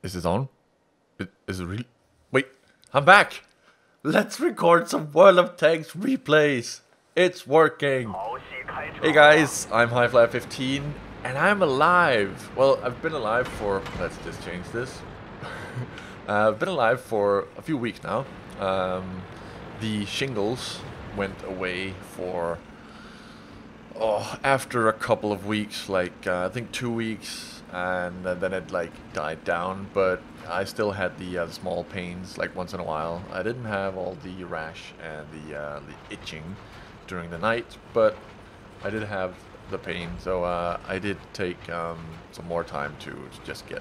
Is this on? Is it really? Wait, I'm back! Let's record some World of Tanks replays! It's working! Hey guys, I'm HighFly15 and I'm alive! Well, I've been alive for... let's just change this. I've been alive for a few weeks now. The shingles went away for... after a couple of weeks, like I think 2 weeks, and then it like died down, but I still had the small pains like once in a while. I didn't have all the rash and the itching during the night, but I did have the pain, so I did take some more time to just get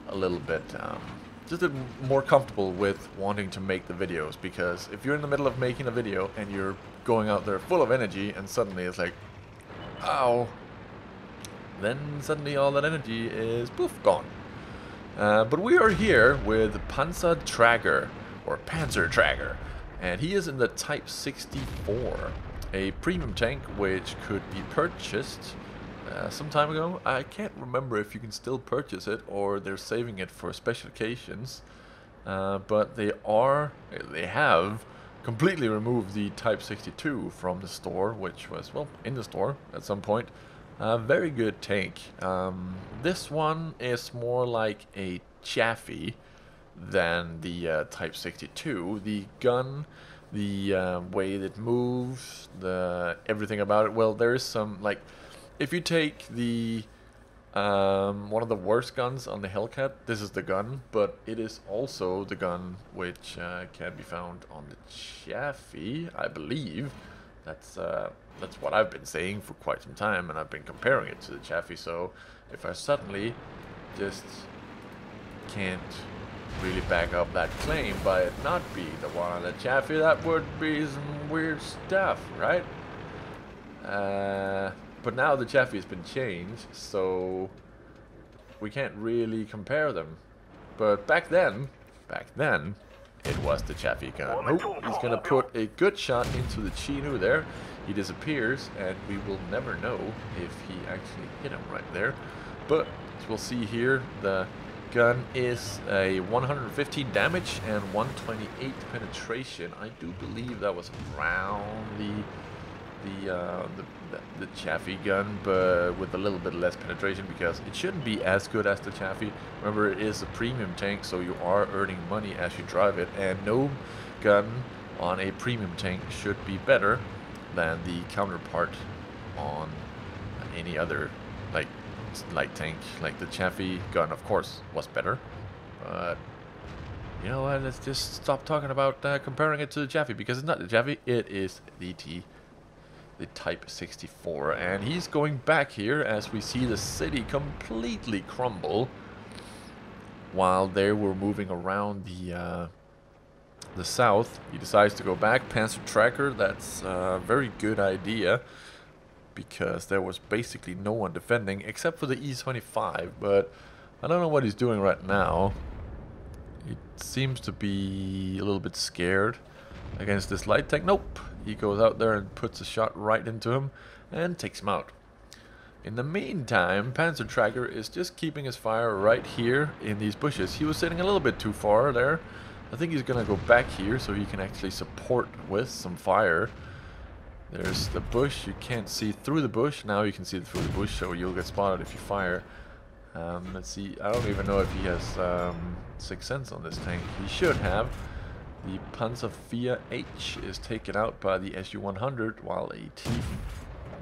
a little bit just more comfortable with wanting to make the videos, because if you're in the middle of making a video and you're going out there full of energy and suddenly it's like, ow, then suddenly all that energy is poof, gone. But we are here with Panzer Trager, and he is in the Type 64, a premium tank which could be purchased some time ago. I can't remember if you can still purchase it or they're saving it for special occasions, but they have completely removed the Type 62 from the store, which was, well, in the store at some point. Very good tank. This one is more like a Chaffee than the Type 62. The gun, the way that it moves, everything about it. Well, there is some, like, if you take the one of the worst guns on the Hellcat, this is the gun, but it is also the gun which can be found on the Chaffee, I believe. That's what I've been saying for quite some time, and I've been comparing it to the Chaffee. So if I suddenly just can't really back up that claim by it not being the one on the Chaffee, that would be some weird stuff, right? But now the Chaffee has been changed, so we can't really compare them. But back then, it was the Chaffee gun. Nope, he's gonna put a good shot into the Chinu there. He disappears, and we will never know if he actually hit him right there. But as we'll see here, the gun is a 115 damage and 128 penetration. I do believe that was around the Chaffee gun, but with a little bit less penetration, because it shouldn't be as good as the Chaffee. Remember, it is a premium tank, so you are earning money as you drive it, and no gun on a premium tank should be better than the counterpart on any other like light tank. Like the Chaffee gun, of course, was better, but you know what, let's just stop talking about comparing it to the Chaffee, because it's not the Chaffee, it is the Type 64, and he's going back here as we see the city completely crumble while they were moving around the south. He decides to go back. Panzer Tracker, that's a very good idea, because there was basically no one defending except for the E-25, but I don't know what he's doing right now. He seems to be a little bit scared against this light tank. Nope, he goes out there and puts a shot right into him and takes him out. In the meantime, Panzer Tracker is just keeping his fire right here in these bushes. He was sitting a little bit too far there. I think he's gonna go back here so he can actually support with some fire. There's the bush. You can't see through the bush. Now you can see through the bush, so you'll get spotted if you fire. Let's see. I don't even know if he has Sixth Sense on this tank. He should have. The Panzer H is taken out by the SU-100, while a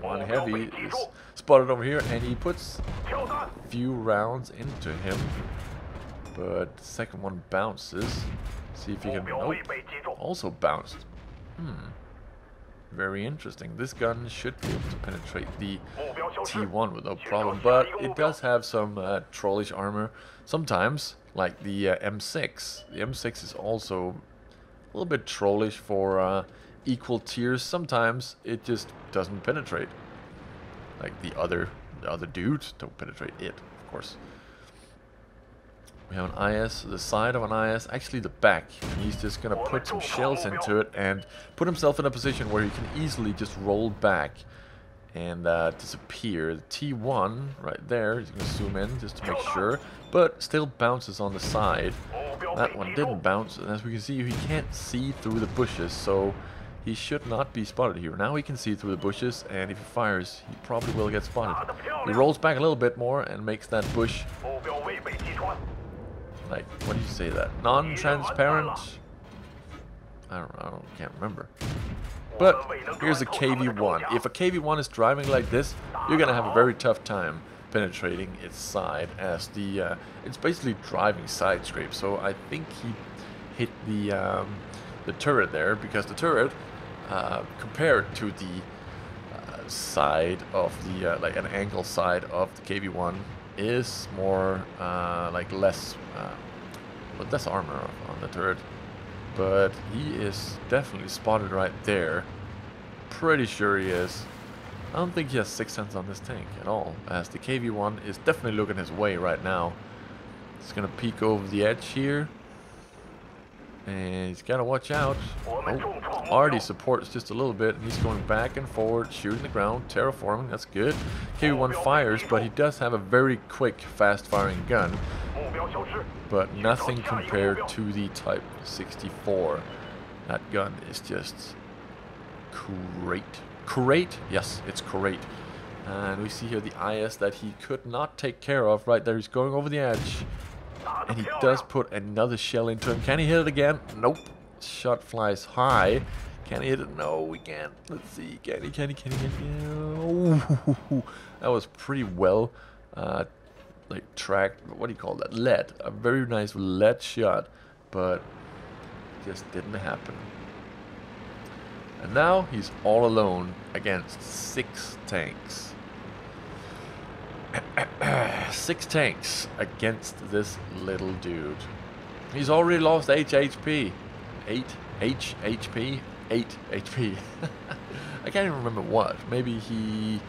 T1 Heavy is spotted over here, and he puts a few rounds into him. But the second one bounces. See if he can... Nope. Also bounced. Very interesting. This gun should be able to penetrate the T1 with no problem, but it does have some trollish armor sometimes, like the M6. The M6 is also a little bit trollish for equal tiers. Sometimes it just doesn't penetrate. Like the other dudes don't penetrate it, of course. We have an IS, the side of an IS, actually the back. He's just gonna put some shells into it and put himself in a position where he can easily just roll back and disappear. The T1 right there, he's going to zoom in just to make sure, but still bounces on the side. That one didn't bounce, and as we can see, he can't see through the bushes, so he should not be spotted here. Now he can see through the bushes, and if he fires, he probably will get spotted. He rolls back a little bit more and makes that bush, like, what do you say that? Non-transparent? I can't remember. But here's a KV-1. If a KV-1 is driving like this, you're gonna have a very tough time penetrating its side, as the it's basically driving side scrape. So I think he hit the turret there, because the turret, compared to the side of the like an angle side of the KV-1, is more like less armor on the turret. But he is definitely spotted right there. Pretty sure he is. I don't think he has 6th sense on this tank at all, as the KV-1 is definitely looking his way right now. He's gonna peek over the edge here, and he's gotta watch out. Oh, already supports just a little bit, and he's going back and forward, shooting the ground, terraforming. That's good. KV-1 fires, but he does have a very quick, fast-firing gun, but nothing compared to the Type 64. That gun is just great. Great? Yes, it's great. And we see here the IS that he could not take care of. Right there, he's going over the edge. And he does put another shell into him. Can he hit it again? Nope. Shot flies high. Can he hit it? No, we can't. Let's see. Can he? Oh, that was pretty well like tracked. What do you call that? Lead. A very nice lead shot, but just didn't happen. And now he's all alone against 6 tanks. 6 tanks against this little dude. He's already lost 8 HP. 8 HP? 8 HP. I can't even remember what. Maybe he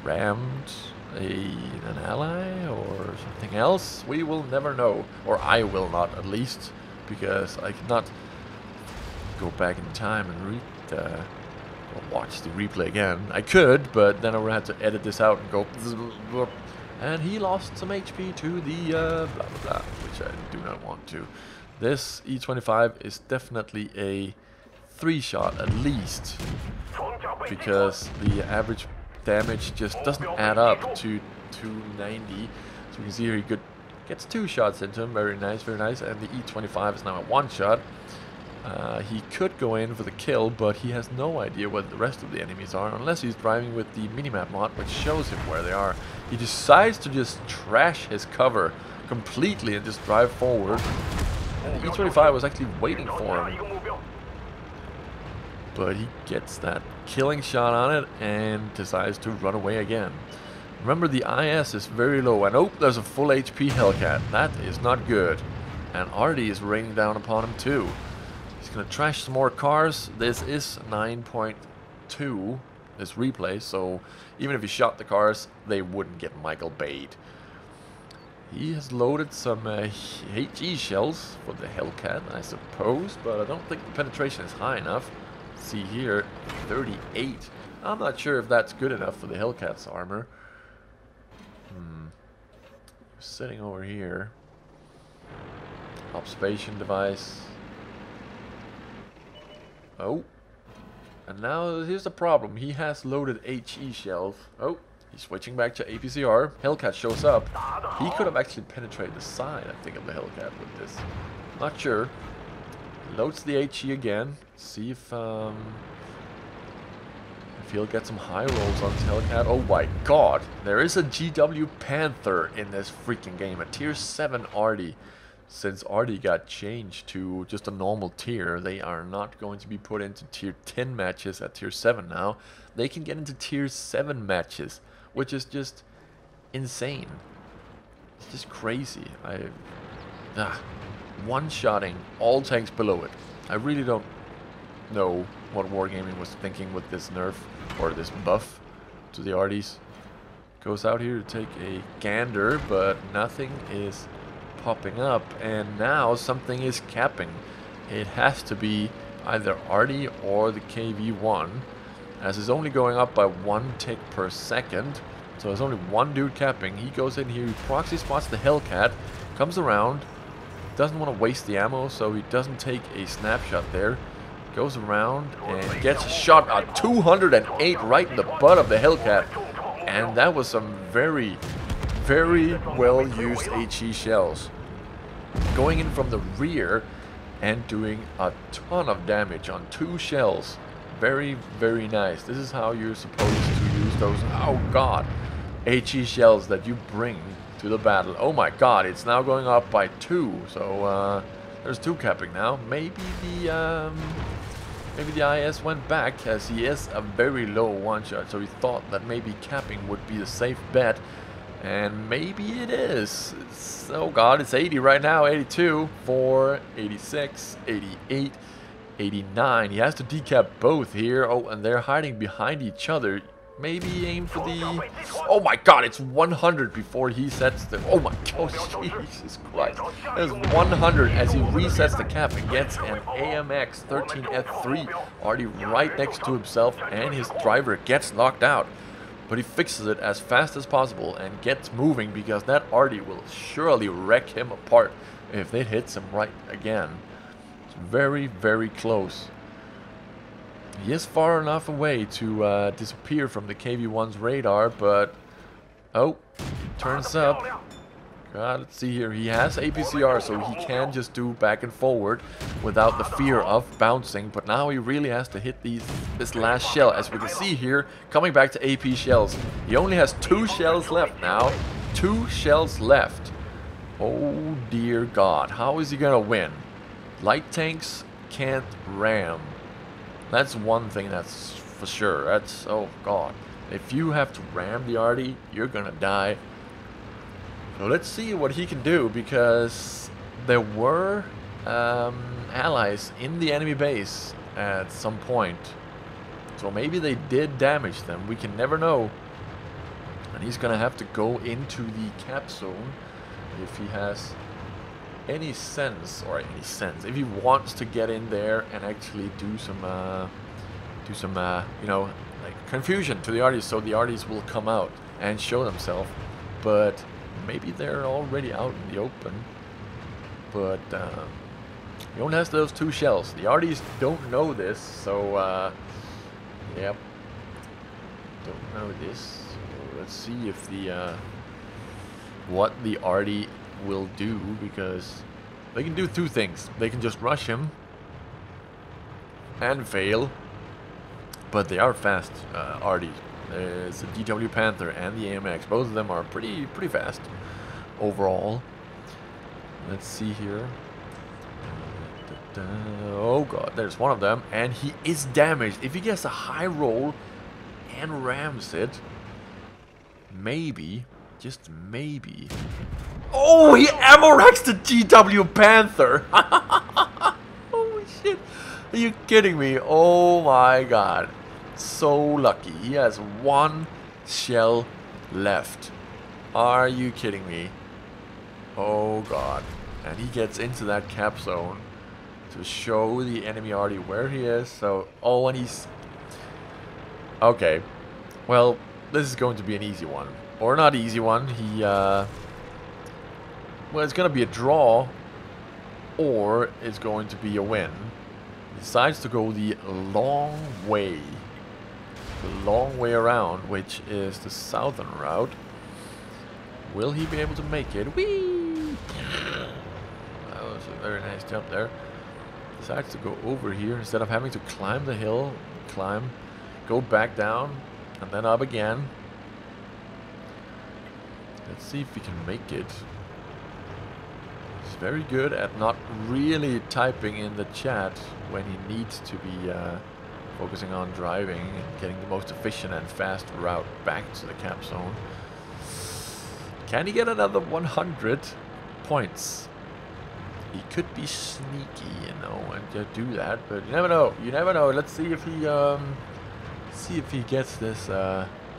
rammed an ally or something else. We will never know. Or I will not, at least. Because I cannot go back in time and watch the replay again. I could, but then I would have to edit this out and go. And he lost some HP to the blah blah blah, which I do not want to. This E25 is definitely a 3-shot at least, because the average damage just doesn't add up to 290. So you can see here he gets 2 shots into him. Very nice, very nice. And the E25 is now a 1-shot. He could go in for the kill, but he has no idea where the rest of the enemies are, unless he's driving with the minimap mod, which shows him where they are. He decides to just trash his cover completely and just drive forward. And the E25 was actually waiting for him, but he gets that killing shot on it and decides to run away again. Remember, the IS is very low, and oh, there's a full HP Hellcat. That is not good. And Artie is raining down upon him too. He's gonna trash some more cars. This is 9.2, this replay, so even if he shot the cars, they wouldn't get Michael Bade. He has loaded some HE shells for the Hellcat, I suppose, but I don't think the penetration is high enough. See here, 38. I'm not sure if that's good enough for the Hellcat's armor. Sitting over here. Observation device. Oh. And now here's the problem. He has loaded HE shells. Oh, he's switching back to APCR. Hellcat shows up. He could have actually penetrated the side, I think, of the Hellcat with this. Not sure. Loads the HE again. See if he'll get some high rolls on his Hellcat. Oh my god. There is a GW Panther in this freaking game. A tier 7 Artie. Since Artie got changed to just a normal tier, they are not going to be put into tier 10 matches at tier 7 now. They can get into tier 7 matches, which is just insane. It's just crazy. One-shotting all tanks below it. I really don't know what Wargaming was thinking with this nerf or this buff to the Arties. Goes out here to take a gander, but nothing is popping up, and now something is capping. It has to be either Artie or the KV-1, as it's only going up by 1 tick per second. So there's only one dude capping. He goes in here, he proxy spots the Hellcat, comes around, doesn't want to waste the ammo, so he doesn't take a snapshot there. Goes around and gets a shot at 208 right in the butt of the Hellcat. And that was some very, very well used HE shells. Going in from the rear and doing a ton of damage on 2 shells. Very, very nice. This is how you're supposed to use those, oh god, HE shells that you bring to the battle. Oh my god, it's now going up by 2. So there's 2 capping now. Maybe the IS went back, as he is a very low one-shot, so he thought that maybe capping would be the safe bet. And maybe it is. Oh god, it's 80 right now, 82, 4, 86, 88, 89. He has to decap both here. Oh, and they're hiding behind each other. Maybe aim for the... Oh my god, it's 100 before he sets the... Oh my god, Jesus Christ. There's 100 as he resets the cap and gets an AMX 13F3 already right next to himself, and his driver gets knocked out. But he fixes it as fast as possible and gets moving, because that Artie will surely wreck him apart if it hits him right again. It's very, very close. He is far enough away to disappear from the KV-1's radar, but... Oh, turns up. God, let's see here. He has APCR, so he can just do back and forward without the fear of bouncing. But now he really has to hit this last shell. As we can see here, coming back to AP shells. He only has 2 shells left now. 2 shells left. Oh dear God. How is he gonna win? Light tanks can't ram. That's one thing that's for sure. That's, oh god. If you have to ram the Artie, you're gonna die. So let's see what he can do, because there were allies in the enemy base at some point. So maybe they did damage them. We can never know. And he's gonna have to go into the cap zone if he has any sense, if he wants to get in there and actually do some you know, like confusion to the Arties, so the Arties will come out and show themselves. But maybe they're already out in the open. But he only has those 2 shells. The Arties don't know this, so yep, don't know this. So let's see if the what the Artie will do, because they can do 2 things. They can just rush him and fail, but they are fast Artie. There's the DW Panther and the AMX. Both of them are pretty fast overall. Let's see here. Oh god, there's one of them, and he is damaged. If he gets a high roll and rams it, maybe, just maybe. Oh, he ammo-racks the GW Panther! Holy shit. Are you kidding me? Oh my god. So lucky. He has 1 shell left. Are you kidding me? Oh god. And he gets into that cap zone to show the enemy Artie where he is. So, oh, and he's... Okay. Well, this is going to be an easy one. Or not easy one. He, well, it's going to be a draw, or it's going to be a win. He decides to go the long way around, which is the southern route. Will he be able to make it? Whee! That was a very nice jump there. Decides to go over here instead of having to climb the hill, go back down, and then up again. Let's see if we can make it. He's very good at not really typing in the chat when he needs to be focusing on driving and getting the most efficient and fast route back to the cap zone. Can he get another 100 points? He could be sneaky, you know, and do that, but you never know. You never know. Let's see if he gets this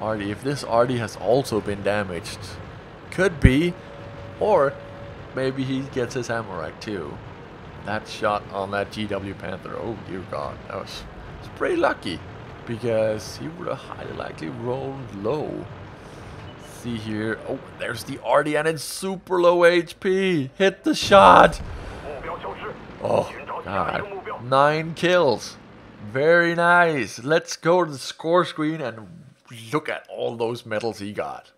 Artie. If this Artie has also been damaged, could be, or maybe he gets his ammo rack too. That shot on that GW Panther. Oh dear God, that was pretty lucky. because he would have highly likely rolled low. See here. Oh, there's the Artie and it's super low HP. Hit the shot. Oh, God. 9 kills. Very nice. Let's go to the score screen and look at all those medals he got.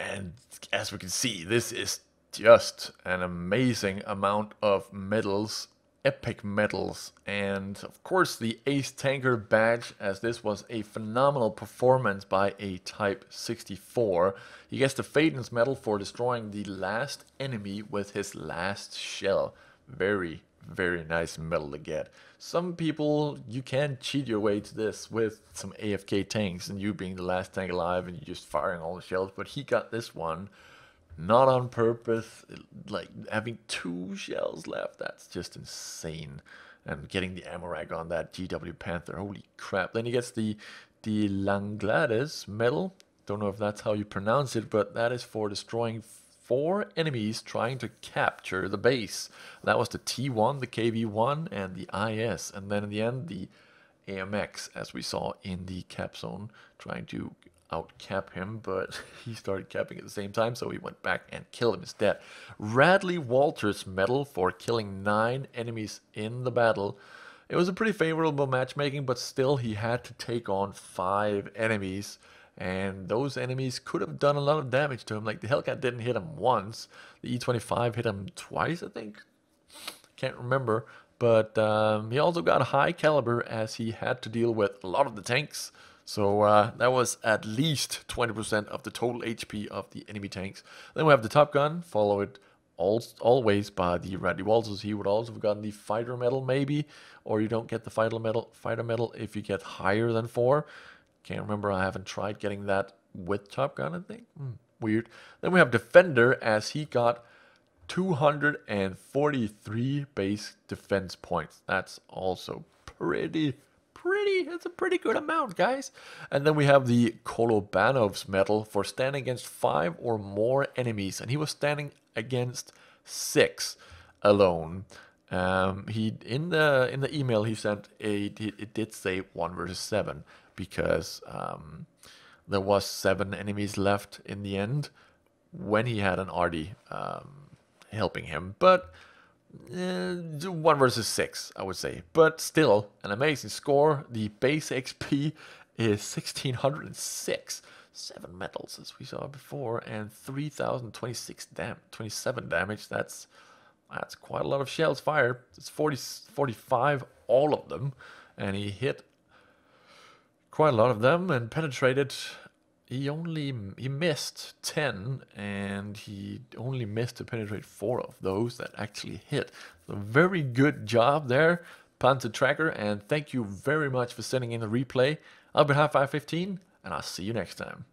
And as we can see, this is just an amazing amount of medals. Epic medals, and of course the Ace Tanker badge, as this was a phenomenal performance by a Type 64. He gets the Phaeton's medal for destroying the last enemy with his last shell. Very, very nice medal to get. Some people, you can cheat your way to this with some AFK tanks and you being the last tank alive and you just firing all the shells, but he got this one. Not on purpose, like having 2 shells left, that's just insane. And getting the ammo rack on that GW Panther, holy crap. Then he gets the Langlades medal, don't know if that's how you pronounce it, but that is for destroying 4 enemies trying to capture the base. That was the T1, the KV1, and the IS, and then in the end the AMX, as we saw in the cap zone, trying to out-cap him, but he started capping at the same time, so he went back and killed him instead. Radley Walters medal for killing 9 enemies in the battle. It was a pretty favorable matchmaking, but still he had to take on 5 enemies, and those enemies could have done a lot of damage to him. Like the Hellcat didn't hit him once, the E25 hit him twice, I think. Can't remember, but he also got a high caliber as he had to deal with a lot of the tanks. So that was at least 20% of the total HP of the enemy tanks. Then we have the Top Gun, followed always by the Radley Walters. He would also have gotten the Fighter Medal maybe, or you don't get the Fighter Medal if you get higher than 4. Can't remember, I haven't tried getting that with Top Gun, I think. Weird. Then we have Defender, as he got 243 base defense points. That's also pretty, that's a pretty good amount, guys. And then we have the Kolobanov's medal for standing against 5 or more enemies, and he was standing against 6 alone. He in the email he sent, it did say 1 versus 7 because there was 7 enemies left in the end when he had an Artie helping him, but 1 versus 6, I would say. But still, an amazing score. The base XP is 1606. 7 medals, as we saw before, and 3027 damage. That's quite a lot of shells fired. It's 45, all of them. And he hit quite a lot of them and penetrated. He missed 10, and he only missed to penetrate 4 of those that actually hit. So very good job there, Panther Tracker, and thank you very much for sending in the replay. I'll be High 515, and I'll see you next time.